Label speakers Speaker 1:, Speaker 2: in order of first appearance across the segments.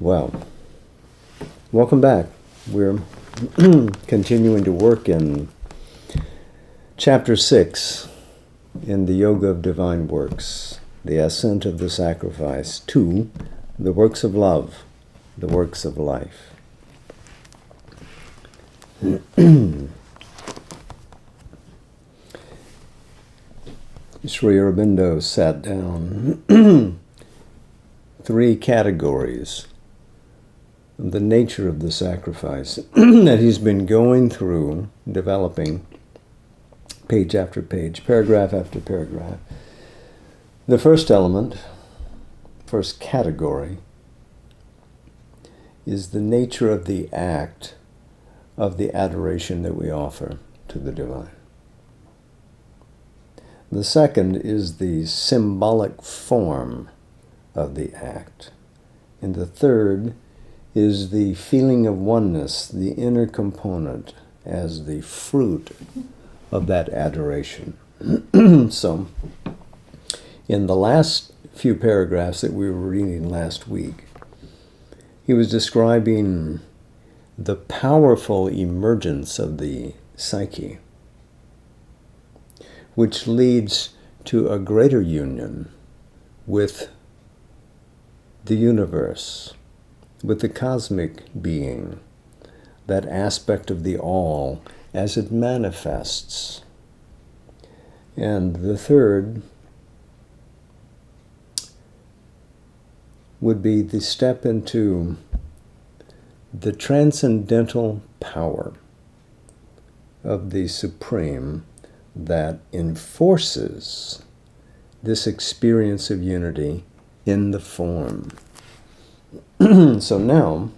Speaker 1: Well, welcome back. We're continuing to work in Chapter 6 in the Yoga of Divine Works, the ascent of the sacrifice to the works of love, the works of life. Sri Aurobindo sat down 3 categories of the nature of the sacrifice that he's been going through, developing page after page, paragraph after paragraph. The first element, first category, is the nature of the act of the adoration that we offer to the divine. The second is the symbolic form of the act. And the third is the feeling of oneness, the inner component, as the fruit of that adoration. So, in the last few paragraphs that we were reading last week, he was describing the powerful emergence of the psyche, which leads to a greater union with the universe, with the cosmic being, that aspect of the all as it manifests. And the third would be the step into the transcendental power of the Supreme that enforces this experience of unity in the form. So now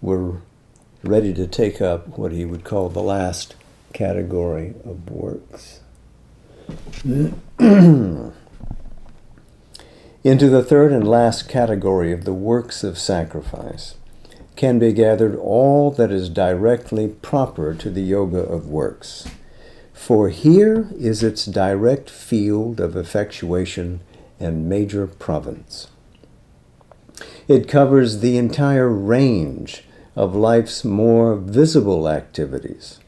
Speaker 1: we're ready to take up what he would call the last category of works. Into the third and last category of the works of sacrifice can be gathered all that is directly proper to the yoga of works. For here is its direct field of effectuation and major province. It covers the entire range of life's more visible activities.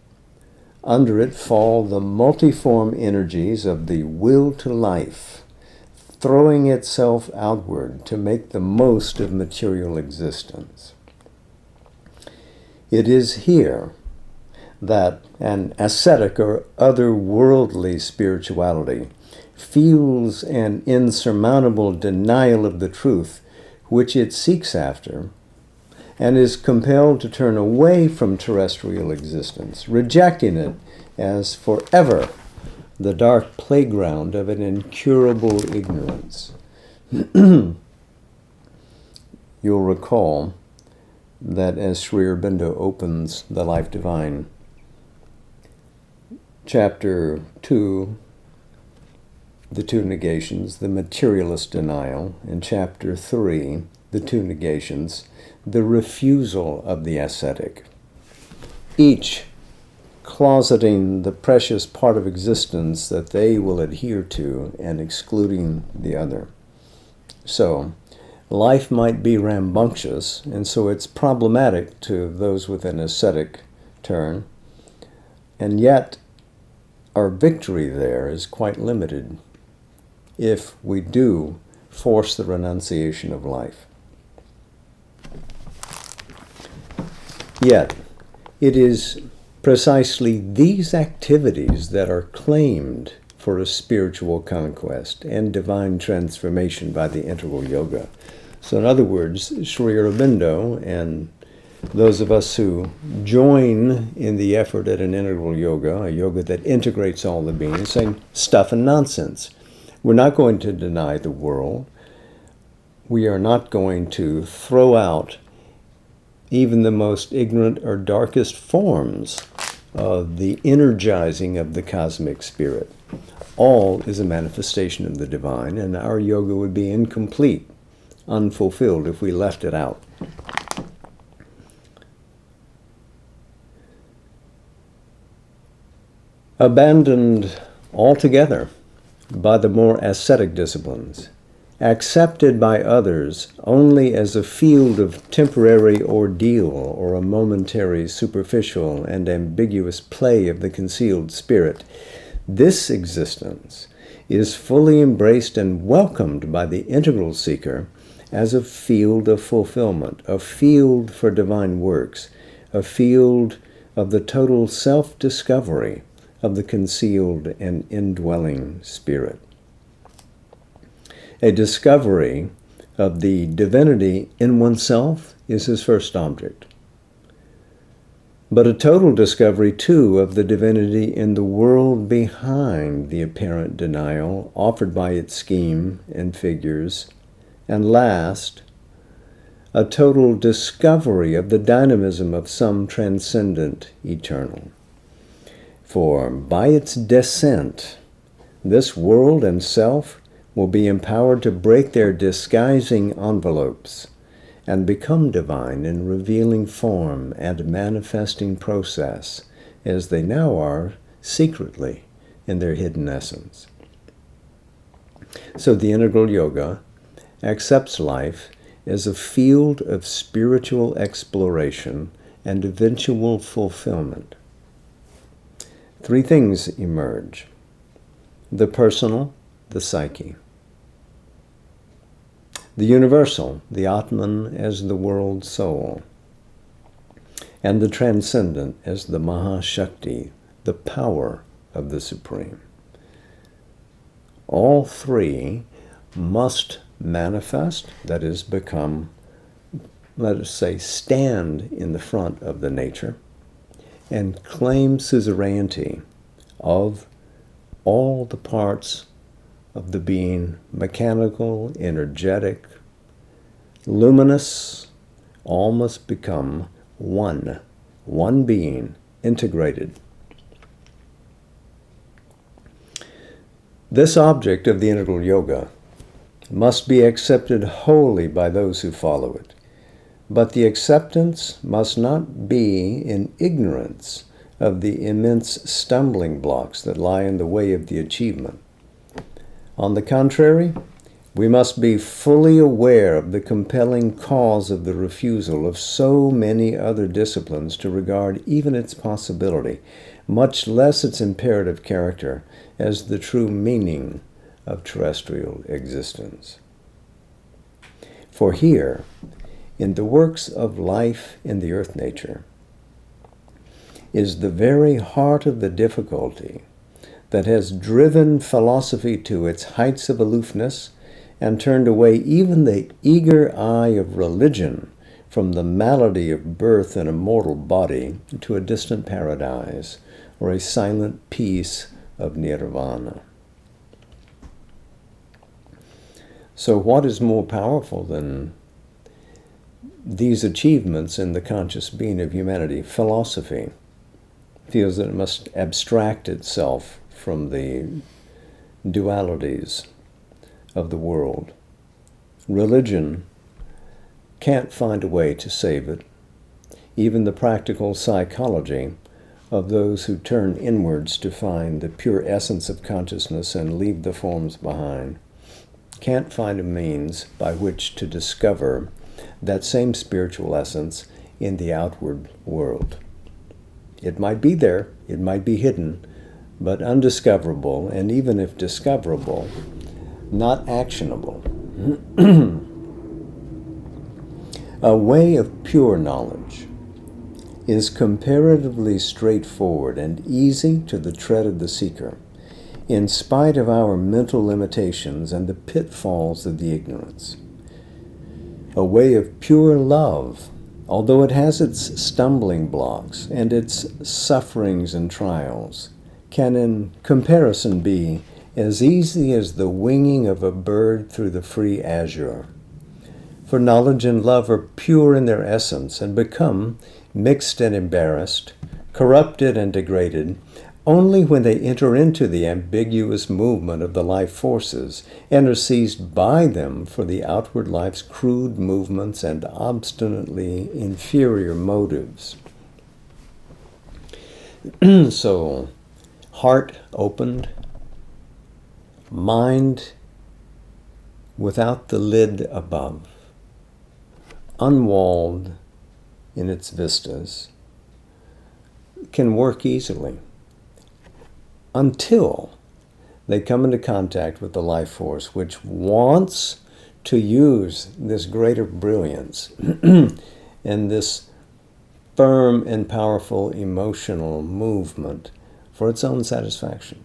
Speaker 1: Under it fall the multiform energies of the will to life, throwing itself outward to make the most of material existence. It is here that an ascetic or otherworldly spirituality feels an insurmountable denial of the truth which it seeks after, and is compelled to turn away from terrestrial existence, rejecting it as forever the dark playground of an incurable ignorance. You'll recall that as Sri Aurobindo opens The Life Divine, Chapter 2, the 2 negations, the materialist denial, and Chapter 3, the 2 negations, the refusal of the ascetic, each closeting the precious part of existence that they will adhere to and excluding the other. So, life might be rambunctious, and so it's problematic to those with an ascetic turn, and yet our victory there is quite limited if we do force the renunciation of life. Yet, it is precisely these activities that are claimed for a spiritual conquest and divine transformation by the integral yoga. So in other words, Sri Aurobindo and those of us who join in the effort at an integral yoga, a yoga that integrates all the beings, saying stuff and nonsense. We're not going to deny the world. We are not going to throw out even the most ignorant or darkest forms of the energizing of the cosmic spirit. All is a manifestation of the divine, and our yoga would be incomplete, unfulfilled if we left it out. Abandoned altogether by the more ascetic disciplines, accepted by others only as a field of temporary ordeal or a momentary, superficial, and ambiguous play of the concealed spirit, this existence is fully embraced and welcomed by the integral seeker as a field of fulfillment, a field for divine works, a field of the total self-discovery of the concealed and indwelling spirit. A discovery of the divinity in oneself is his first object. But a total discovery, too, of the divinity in the world behind the apparent denial offered by its scheme and figures. And last, a total discovery of the dynamism of some transcendent eternal. For by its descent, this world and self will be empowered to break their disguising envelopes and become divine in revealing form and manifesting process, as they now are secretly in their hidden essence. So the integral yoga accepts life as a field of spiritual exploration and eventual fulfillment. Three things emerge: the personal, the psyche; the universal, the Atman as the world soul; and the transcendent as the Mahashakti, the power of the Supreme. All three must manifest, that is, become, let us say, stand in the front of the nature and claim suzerainty of all the parts of the being, mechanical, energetic, luminous. All must become one being, integrated. This object of the integral yoga must be accepted wholly by those who follow it. But the acceptance must not be in ignorance of the immense stumbling blocks that lie in the way of the achievement. On the contrary, we must be fully aware of the compelling cause of the refusal of so many other disciplines to regard even its possibility, much less its imperative character, as the true meaning of terrestrial existence. For here, in the works of life in the earth nature, is the very heart of the difficulty that has driven philosophy to its heights of aloofness and turned away even the eager eye of religion from the malady of birth in a mortal body to a distant paradise or a silent peace of nirvana. So what is more powerful than these achievements in the conscious being of humanity? Philosophy feels that it must abstract itself from the dualities of the world. Religion can't find a way to save it. Even the practical psychology of those who turn inwards to find the pure essence of consciousness and leave the forms behind can't find a means by which to discover that same spiritual essence in the outward world. It might be there, it might be hidden, but undiscoverable, and even if discoverable, not actionable. A way of pure knowledge is comparatively straightforward and easy to the tread of the seeker, in spite of our mental limitations and the pitfalls of the ignorance. A way of pure love, although it has its stumbling blocks and its sufferings and trials, can in comparison be as easy as the winging of a bird through the free azure. For knowledge and love are pure in their essence and become mixed and embarrassed, corrupted and degraded, only when they enter into the ambiguous movement of the life forces and are seized by them for the outward life's crude movements and obstinately inferior motives. So, heart opened, mind without the lid above, unwalled in its vistas, can work easily until they come into contact with the life force, which wants to use this greater brilliance and this firm and powerful emotional movement for its own satisfaction.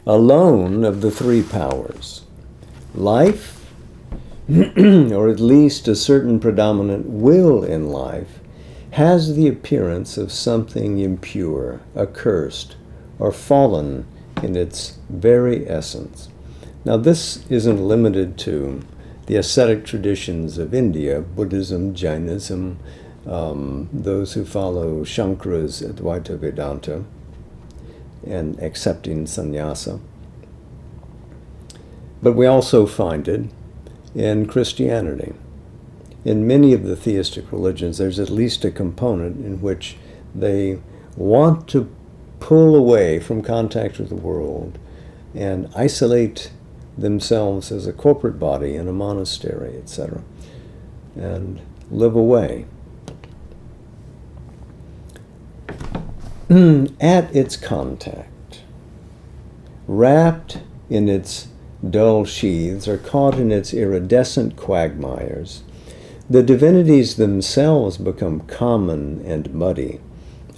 Speaker 1: Alone of the three powers, life, or at least a certain predominant will in life, has the appearance of something impure, accursed, or fallen in its very essence. Now, this isn't limited to the ascetic traditions of India, Buddhism, Jainism, those who follow Shankara's Advaita Vedanta and accepting sannyasa. But we also find it in Christianity. In many of the theistic religions, there's at least a component in which they want to pull away from contact with the world and isolate themselves as a corporate body in a monastery, etc., and live away. At its contact, wrapped in its dull sheaths or caught in its iridescent quagmires, the divinities themselves become common and muddy,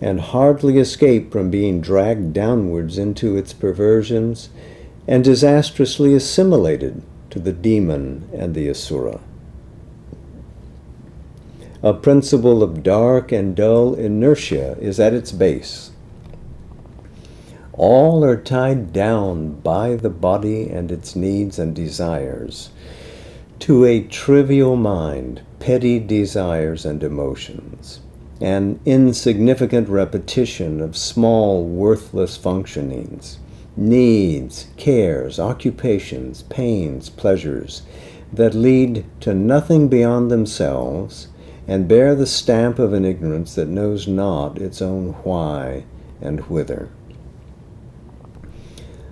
Speaker 1: and hardly escape from being dragged downwards into its perversions and disastrously assimilated to the demon and the asura. A principle of dark and dull inertia is at its base. All are tied down by the body and its needs and desires to a trivial mind, petty desires and emotions, an insignificant repetition of small, worthless functionings, needs, cares, occupations, pains, pleasures that lead to nothing beyond themselves and bear the stamp of an ignorance that knows not its own why and whither.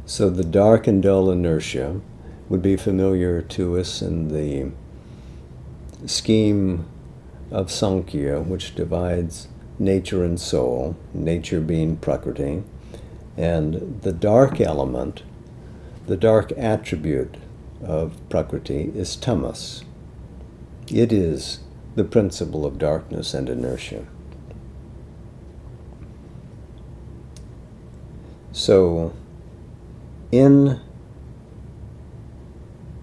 Speaker 1: So the dark and dull inertia would be familiar to us in the scheme of Sankhya, which divides nature and soul, nature being Prakriti, and the dark element, the dark attribute of Prakriti is tamas. It is the principle of darkness and inertia. So, in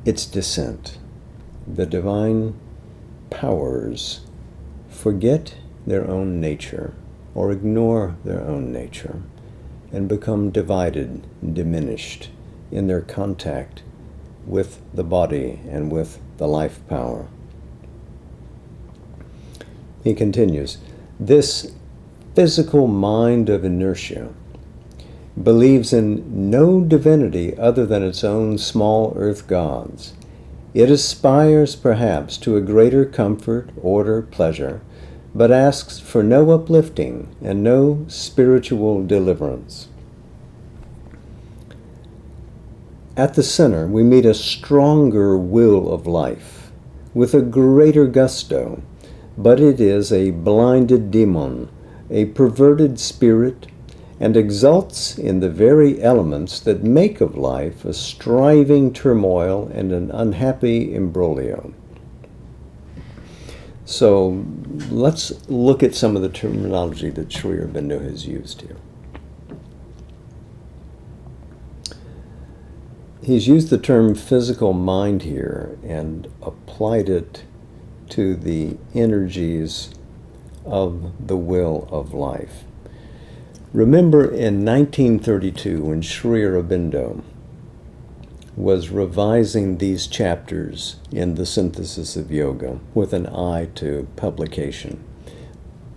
Speaker 1: its descent, the divine powers forget their own nature or ignore their own nature and become divided and diminished in their contact with the body and with the life power. He continues, this physical mind of inertia believes in no divinity other than its own small earth gods. It aspires perhaps to a greater comfort, order, pleasure, but asks for no uplifting and no spiritual deliverance. At the center, we meet a stronger will of life, with a greater gusto, but it is a blinded demon, a perverted spirit, and exults in the very elements that make of life a striving turmoil and an unhappy imbroglio. So let's look at some of the terminology that Sri Aurobindo has used here. He's used the term physical mind here and applied it to the energies of the will of life. Remember in 1932 when Sri Aurobindo was revising these chapters in the Synthesis of Yoga with an eye to publication.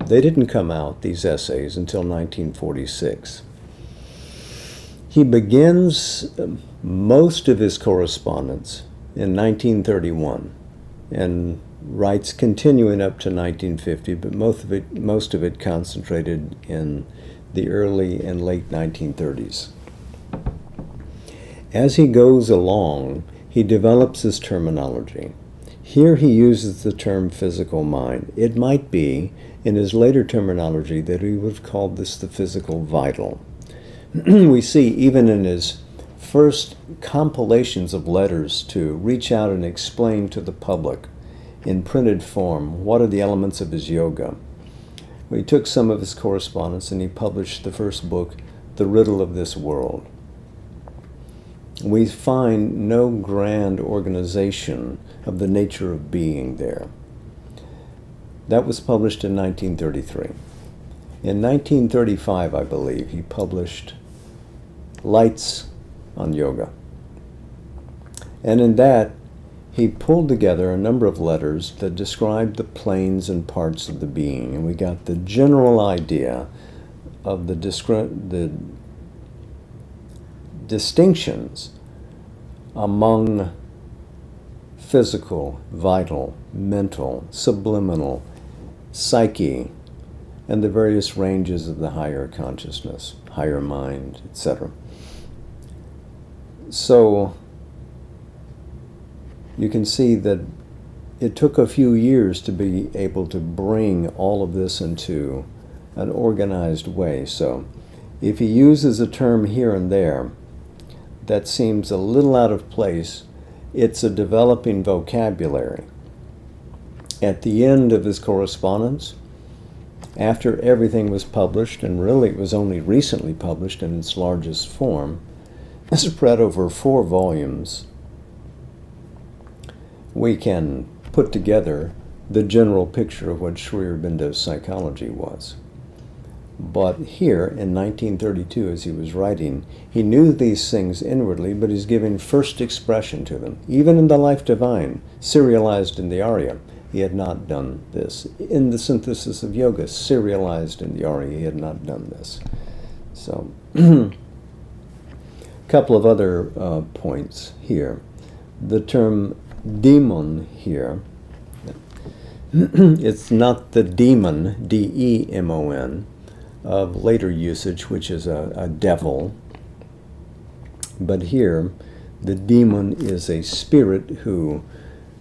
Speaker 1: They didn't come out, these essays, until 1946. He begins most of his correspondence in 1931 and writes continuing up to 1950, but most of it concentrated in the early and late 1930s. As he goes along, he develops his terminology. Here he uses the term physical mind. It might be, in his later terminology, that he would have called this the physical vital. We see even in his first compilations of letters to reach out and explain to the public in printed form what are the elements of his yoga. He took some of his correspondence and he published the first book, The Riddle of This World. We find no grand organization of the nature of being there. That was published in 1933. In 1935, I believe, he published Lights on Yoga. And in that, he pulled together a number of letters that described the planes and parts of the being. And we got the general idea of the distinctions among physical, vital, mental, subliminal, psyche, and the various ranges of the higher consciousness, higher mind, etc. So you can see that it took a few years to be able to bring all of this into an organized way. So if he uses a term here and there that seems a little out of place, it's a developing vocabulary. At the end of his correspondence, after everything was published, and really it was only recently published in its largest form, spread over 4 volumes, we can put together the general picture of what Sri Aurobindo's psychology was. But here, in 1932, as he was writing, he knew these things inwardly, but he's giving first expression to them. Even in the Life Divine, serialized in the Arya, he had not done this. In the Synthesis of Yoga, serialized in the Arya, he had not done this. So, a couple of other points here. The term demon here, it's not the demon, D-E-M-O-N, of later usage, which is a devil, but here the demon is a spirit who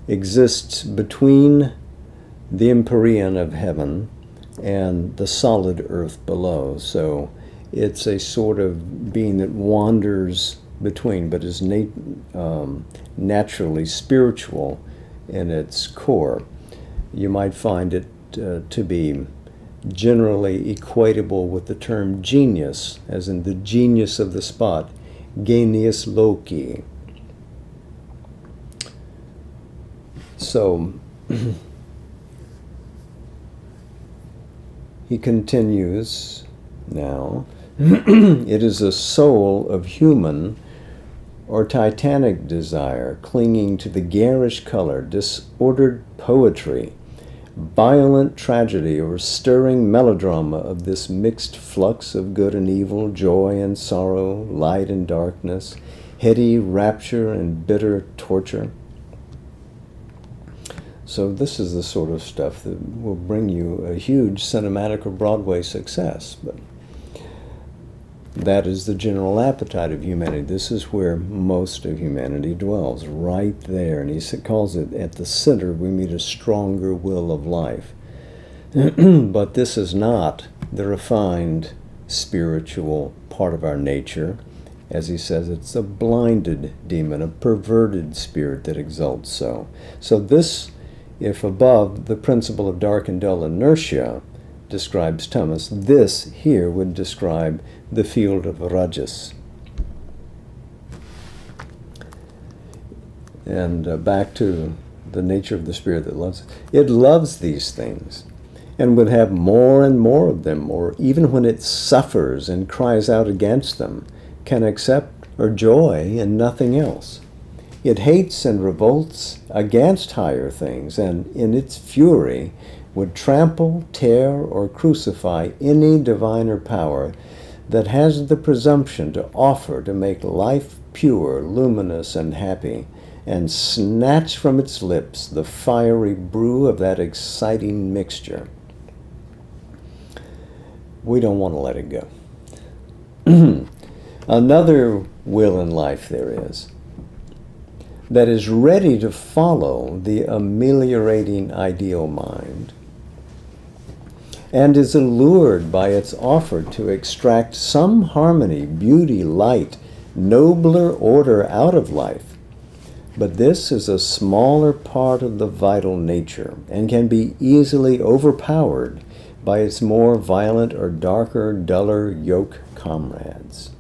Speaker 1: exists between the empyrean of heaven and the solid earth below. So it's a sort of being that wanders between, but is naturally spiritual in its core. You might find it to be generally equatable with the term genius, as in the genius of the spot, genius loci. So he continues now, it is a soul of human or titanic desire, clinging to the garish color, disordered poetry, violent tragedy or stirring melodrama of this mixed flux of good and evil, joy and sorrow, light and darkness, heady rapture and bitter torture. So this is the sort of stuff that will bring you a huge cinematic or Broadway success. But that is the general appetite of humanity. This is where most of humanity dwells, right there. And he calls it, at the center, we meet a stronger will of life. But this is not the refined spiritual part of our nature. As he says, it's a blinded demon, a perverted spirit that exalts so. So this, if above the principle of dark and dull inertia describes tamas, this here would describe the field of rajas. And back to the nature of the spirit that loves it. It loves these things and would have more and more of them, or even when it suffers and cries out against them, can accept or joy in nothing else. It hates and revolts against higher things, and in its fury would trample, tear, or crucify any diviner power that has the presumption to offer to make life pure, luminous, and happy, and snatch from its lips the fiery brew of that exciting mixture. We don't want to let it go. Another will in life there is, that is ready to follow the ameliorating ideal mind, and is allured by its offer to extract some harmony, beauty, light, nobler order out of life. But this is a smaller part of the vital nature and can be easily overpowered by its more violent or darker, duller yoke comrades.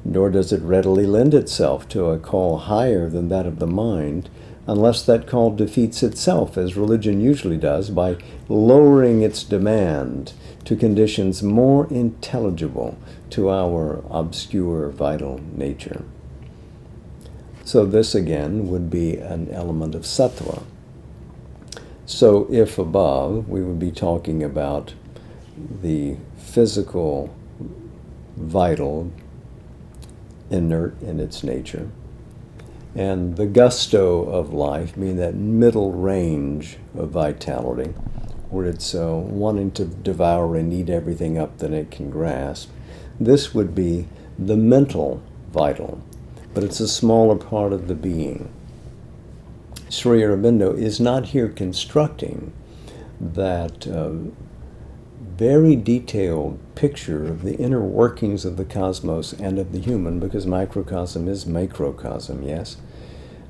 Speaker 1: Nor does it readily lend itself to a call higher than that of the mind, unless that call defeats itself, as religion usually does, by lowering its demand to conditions more intelligible to our obscure vital nature. So this again would be an element of sattva. So if above, we would be talking about the physical, vital, inert in its nature, and the gusto of life, meaning that middle range of vitality, where it's wanting to devour and eat everything up that it can grasp. This would be the mental vital, but it's a smaller part of the being. Sri Aurobindo is not here constructing that very detailed picture of the inner workings of the cosmos and of the human, because microcosm is macrocosm, yes,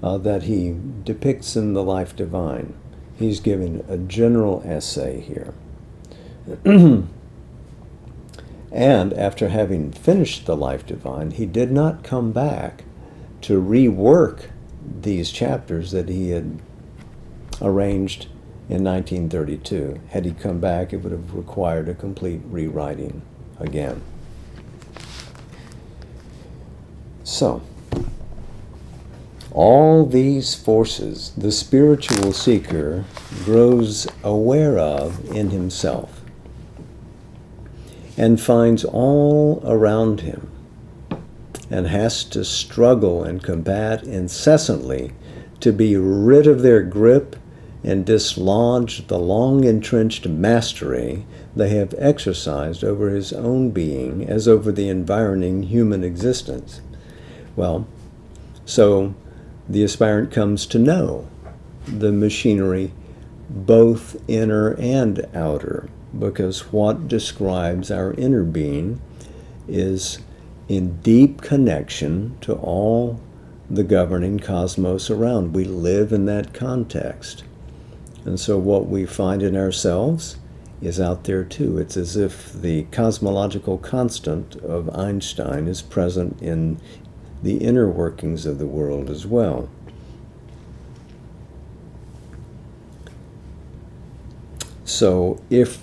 Speaker 1: that he depicts in the Life Divine. He's giving a general essay here. And after having finished the Life Divine, he did not come back to rework these chapters that he had arranged in 1932. Had he come back, it would have required a complete rewriting again. So, all these forces the spiritual seeker grows aware of in himself and finds all around him, and has to struggle and combat incessantly to be rid of their grip and dislodge the long-entrenched mastery they have exercised over his own being as over the environing human existence. Well, so the aspirant comes to know the machinery, both inner and outer, because what describes our inner being is in deep connection to all the governing cosmos around. We live in that context. And so what we find in ourselves is out there too. It's as if the cosmological constant of Einstein is present in the inner workings of the world as well. So if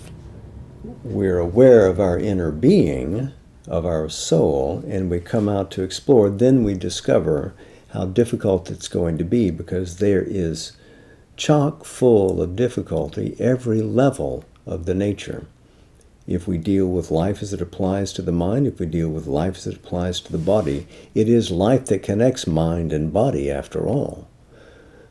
Speaker 1: we're aware of our inner being, of our soul, and we come out to explore, then we discover how difficult it's going to be, because there is chock full of difficulty every level of the nature. If we deal with life as it applies to the mind, if we deal with life as it applies to the body, it is life that connects mind and body after all.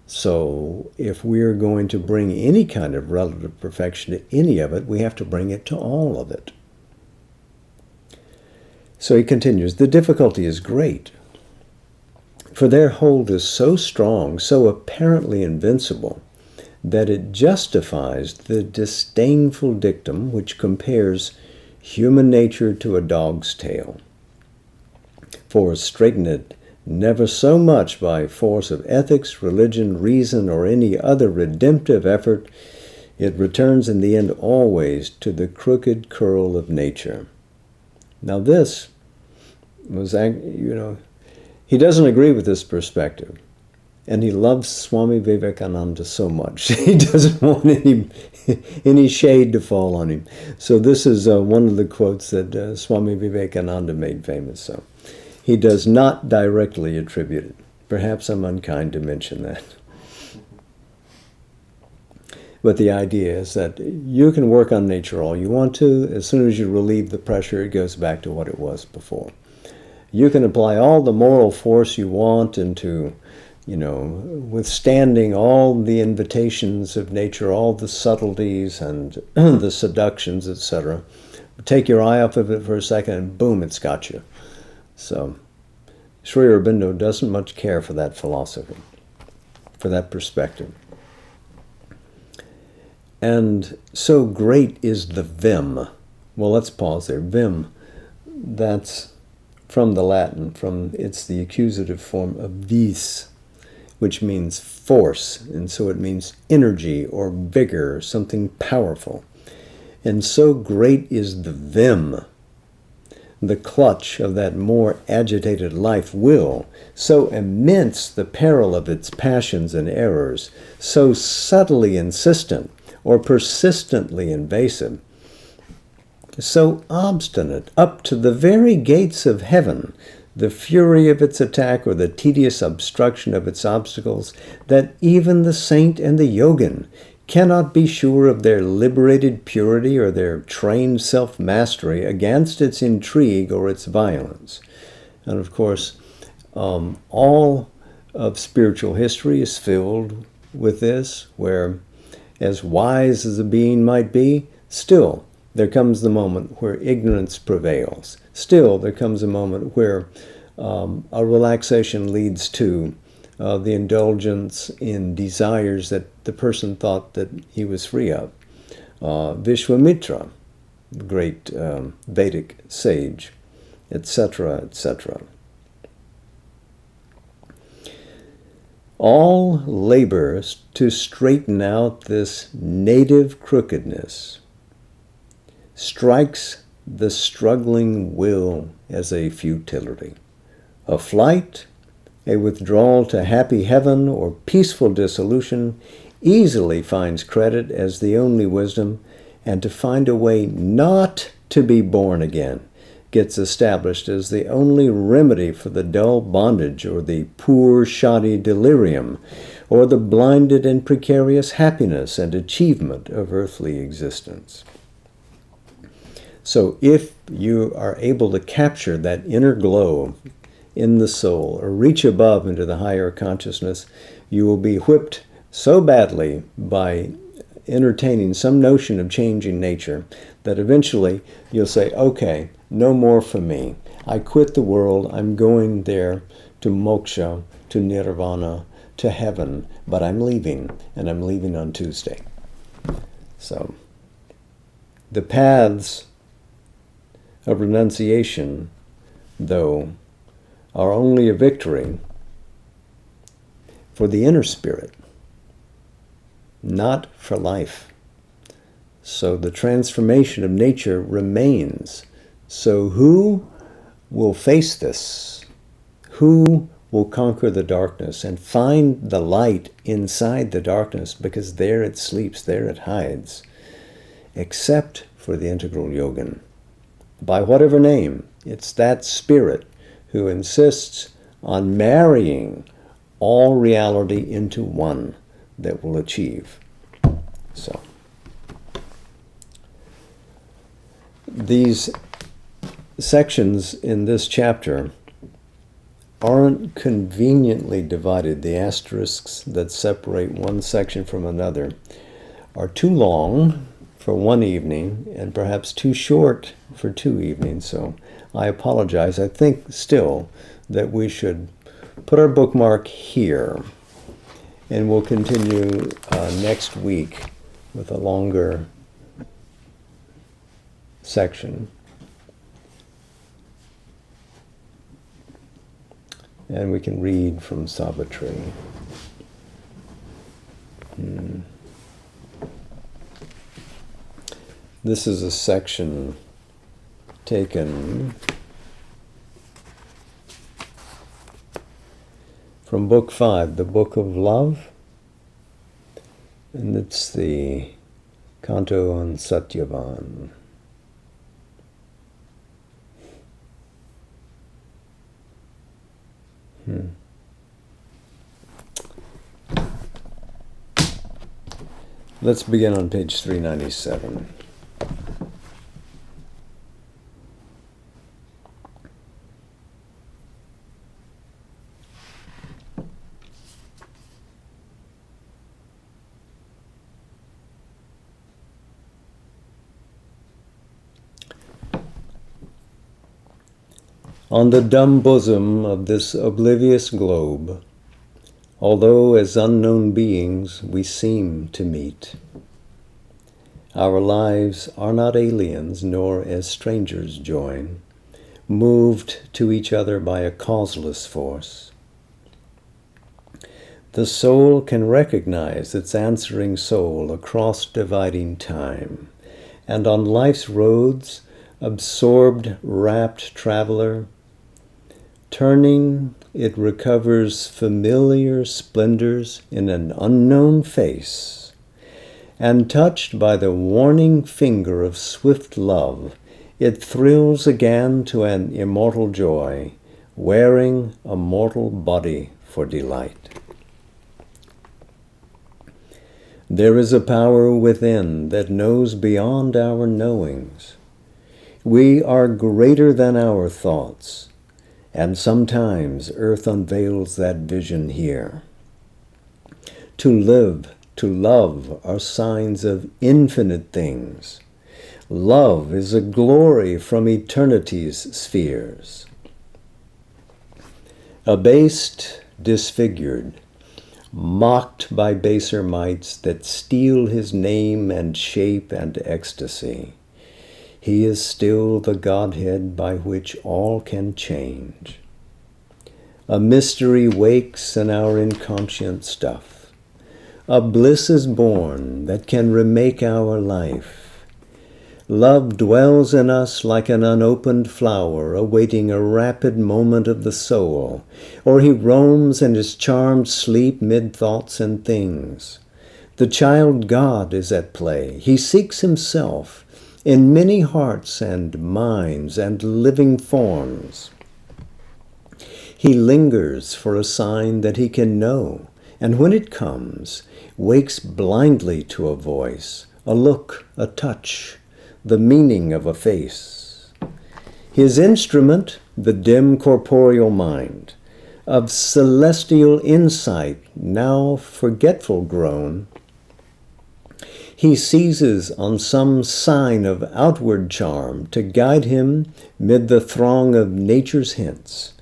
Speaker 1: So if we're going to bring any kind of relative perfection to any of it, we have to bring it to all of it. So he continues, the difficulty is great, for their hold is so strong, so apparently invincible, that it justifies the disdainful dictum which compares human nature to a dog's tail. For straighten it never so much by force of ethics, religion, reason, or any other redemptive effort, it returns in the end always to the crooked curl of nature. Now this was, he doesn't agree with this perspective. And he loves Swami Vivekananda so much. He doesn't want any shade to fall on him. So this is one of the quotes that Swami Vivekananda made famous. So he does not directly attribute it. Perhaps I'm unkind to mention that. But the idea is that you can work on nature all you want to. As soon as you relieve the pressure, it goes back to what it was before. You can apply all the moral force you want into withstanding all the invitations of nature, all the subtleties and the seductions, etc. Take your eye off of it for a second and boom, it's got you. So Sri Aurobindo doesn't much care for that philosophy, for that perspective. And so great is the vim. Well, let's pause there. Vim, that's from the Latin, it's the accusative form of vis, which means force, and so it means energy or vigor, something powerful. And so great is the vim, the clutch of that more agitated life will, so immense the peril of its passions and errors, so subtly insistent or persistently invasive, so obstinate up to the very gates of heaven, the fury of its attack or the tedious obstruction of its obstacles, that even the saint and the yogin cannot be sure of their liberated purity or their trained self-mastery against its intrigue or its violence. And of course, all of spiritual history is filled with this, where as wise as a being might be, still there comes the moment where ignorance prevails. Still there comes a moment where a relaxation leads to the indulgence in desires that the person thought that he was free of. Vishwamitra, great Vedic sage, etc., etc. All labors to straighten out this native crookedness, strikes the struggling will as a futility. A flight, a withdrawal to happy heaven or peaceful dissolution easily finds credit as the only wisdom, and to find a way not to be born again gets established as the only remedy for the dull bondage or the poor, shoddy delirium or the blinded and precarious happiness and achievement of earthly existence. So if you are able to capture that inner glow in the soul or reach above into the higher consciousness, you will be whipped so badly by entertaining some notion of changing nature that eventually you'll say, okay, no more for me. I quit the world. I'm going there to moksha, to nirvana, to heaven, but I'm leaving, and I'm leaving on Tuesday. So the paths of renunciation, though, are only a victory for the inner spirit, not for life. So the transformation of nature remains. So who will face this? Who will conquer the darkness and find the light inside the darkness, because there it sleeps, there it hides, except for the integral yogin. By whatever name, it's that spirit who insists on marrying all reality into one that will achieve. So, these sections in this chapter aren't conveniently divided. The asterisks that separate one section from another are too long for one evening and perhaps too short for 2 evenings. So I apologize. I think still that we should put our bookmark here, and we'll continue next week with a longer section. And we can read from Savitri. This is a section taken from Book 5, the Book of Love, and it's the canto on Satyavan. Let's begin on page 397. on the dumb bosom of this oblivious globe, although as unknown beings we seem to meet. Our lives are not aliens, nor as strangers join, moved to each other by a causeless force. The soul can recognize its answering soul across dividing time, and on life's roads, absorbed, rapt traveler, turning, it recovers familiar splendors in an unknown face, and touched by the warning finger of swift love, it thrills again to an immortal joy, wearing a mortal body for delight. There is a power within that knows beyond our knowings. We are greater than our thoughts, and sometimes earth unveils that vision here. To live, to love are signs of infinite things. Love is a glory from eternity's spheres. Abased, disfigured, mocked by baser mites that steal his name and shape and ecstasy, he is still the Godhead by which all can change. A mystery wakes in our inconscient stuff. A bliss is born that can remake our life. Love dwells in us like an unopened flower, awaiting a rapid moment of the soul, or he roams in his charmed sleep mid thoughts and things. The child God is at play. He seeks himself in many hearts and minds and living forms. He lingers for a sign that he can know, and when it comes, wakes blindly to a voice, a look, a touch, the meaning of a face. His instrument, the dim corporeal mind, of celestial insight, now forgetful grown, he seizes on some sign of outward charm to guide him mid the throng of nature's hints,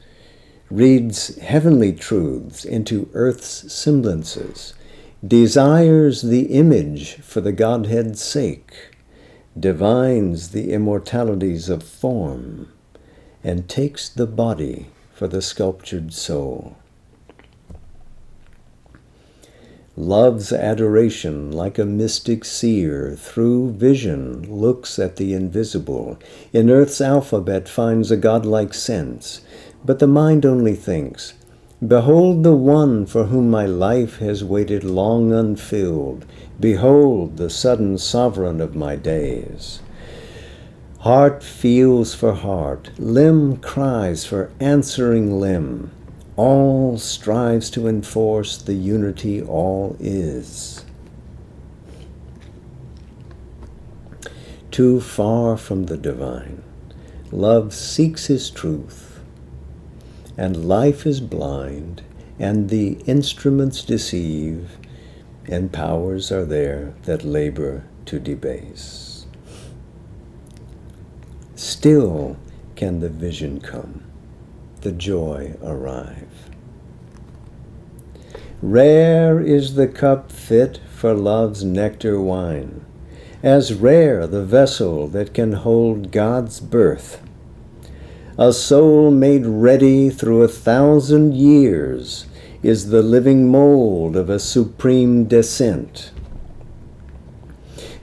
Speaker 1: reads heavenly truths into earth's semblances, desires the image for the Godhead's sake, divines the immortalities of form, and takes the body for the sculptured soul. Love's adoration, like a mystic seer, through vision looks at the invisible, in earth's alphabet finds a godlike sense, but the mind only thinks, behold the one for whom my life has waited long unfilled. Behold the sudden sovereign of my days. Heart feels for heart, limb cries for answering limb. All strives to enforce the unity all is. Too far from the divine, love seeks his truth, and life is blind, and the instruments deceive, and powers are there that labor to debase. Still can the vision come, the joy arrive. Rare is the cup fit for love's nectar wine, as rare the vessel that can hold God's birth. A soul made ready through 1,000 years is the living mold of a supreme descent.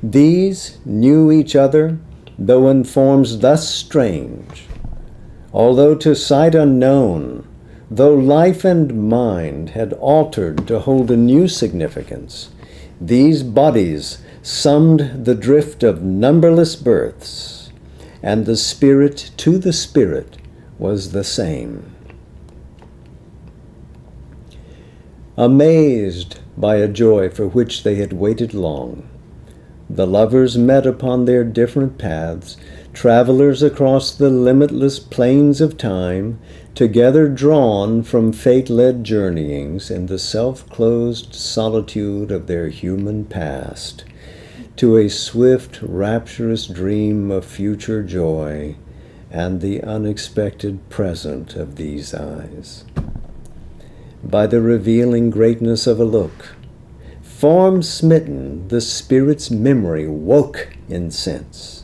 Speaker 1: These knew each other, though in forms thus strange, although to sight unknown, though life and mind had altered to hold a new significance. These bodies summed the drift of numberless births, and the spirit to the spirit was the same. Amazed by a joy for which they had waited long, the lovers met upon their different paths, travelers across the limitless plains of time, together drawn from fate-led journeyings in the self-closed solitude of their human past, to a swift, rapturous dream of future joy, and the unexpected present of these eyes. By the revealing greatness of a look, form-smitten, the spirit's memory woke in sense.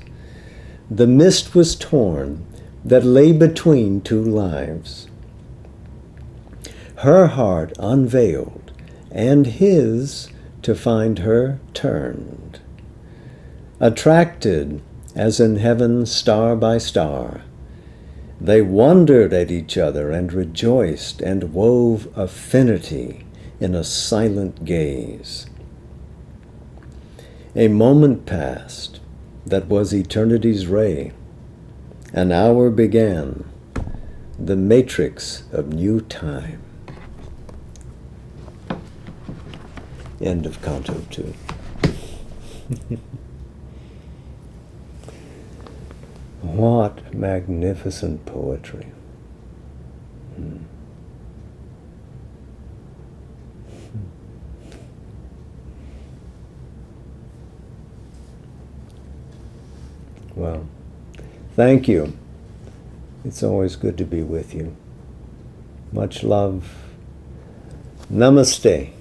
Speaker 1: The mist was torn that lay between two lives. Her heart unveiled, and his to find her turned. Attracted, as in heaven star by star, they wondered at each other and rejoiced and wove affinity in a silent gaze. A moment passed that was eternity's ray. An hour began, the matrix of new time. End of Canto 2. What magnificent poetry. Well, thank you. It's always good to be with you. Much love. Namaste.